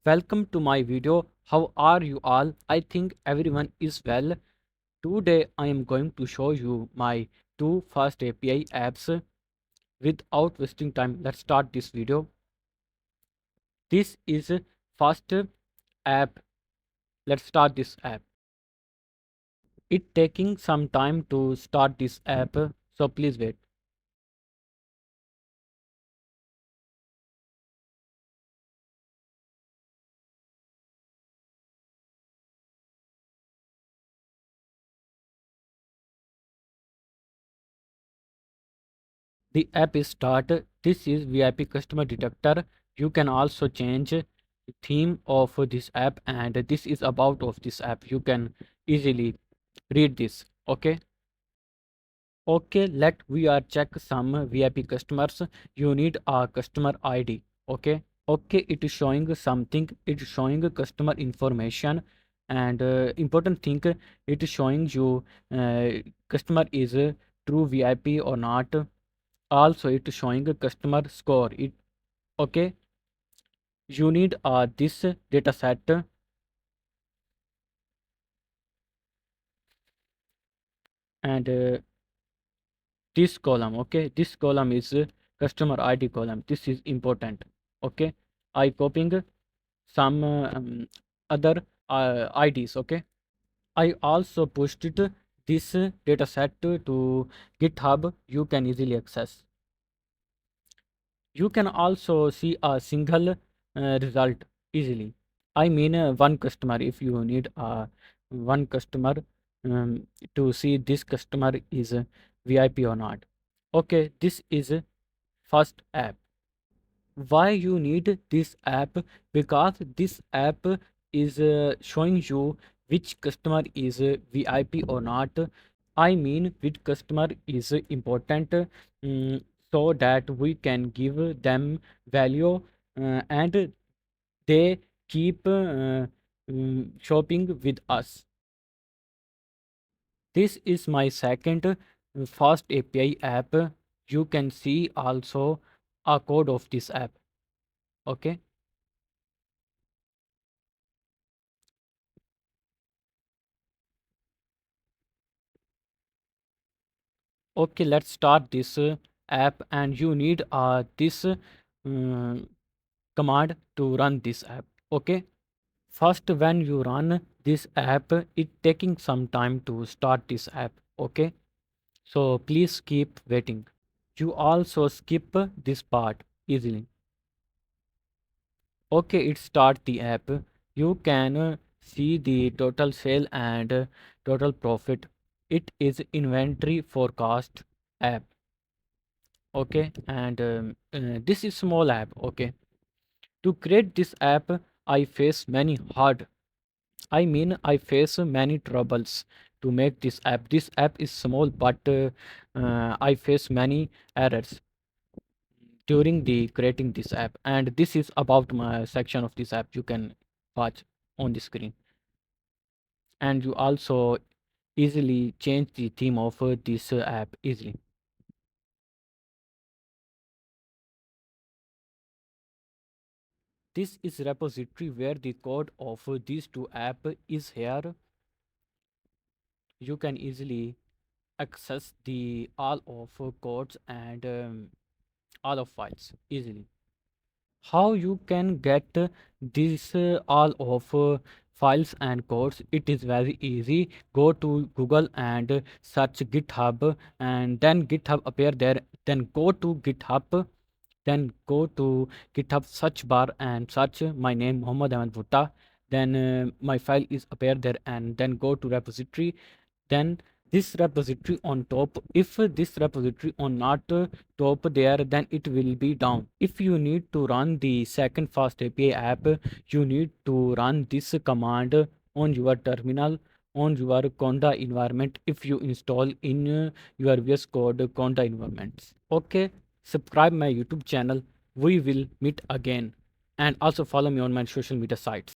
Welcome to my video. How are you all? I think everyone is well. Today I am going to show you my two fast API apps without wasting time. Let's start this video. This is fast app. Let's start this app. It taking some time to start this app, so please wait. The app is started. This is VIP customer detector. You can also change the theme of this app, and this is about of this app. You can easily read this. Okay, let we are check some VIP customers. You need a customer ID. Okay, it is showing something. It is showing customer information, and important thing, it is showing you uh, customer is true VIP or not. Also it is showing customer score. It okay, you need this data set, and this column. Okay, this column is customer ID column. This is important. Okay, I copying some other IDs. Okay, I also pushed it this data set to GitHub. You can easily access. You can also see a single result easily. I mean one customer. If you need one customer to see this customer is VIP or not. Okay, this is first app. Why you need this app? Because this app is showing you which customer is VIP or not. I mean which customer is important, so that we can give them value, and they keep shopping with us. This is my second fast API app. You can see also a code of this app. Okay. Okay, let's start this app, and you need this command to run this app. Okay. First, when you run this app, it taking some time to start this app. Okay, so please keep waiting. You also skip this part easily. Okay, it start the app. You can see the total sale and total profit. It is inventory forecast app. Okay, and this is small app. Okay, to create this app, I face many hard I mean, I face many troubles to make this app. This app is small, but I face many errors during the creating this app. And this is about my section of this app. You can watch on the screen, and you also easily change the theme of this app easily. This is repository where the code of these two app is here. You can easily access the all of codes and all of files easily. How you can get this all of files and codes? It is very easy. Go to Google and search GitHub, and then GitHub appear there. Then go to GitHub. Then go to GitHub search bar and search my name, Muhammad Ahmed Bhutta. Then my file is appear there, and then go to repository. Then this repository on top. If this repository on not top there, then it will be down. If you need to run the second fast API app, you need to run this command on your terminal, on your conda environment. If you install in your VS Code conda environments. Okay, subscribe my YouTube channel. We will meet again, and also follow me on my social media sites.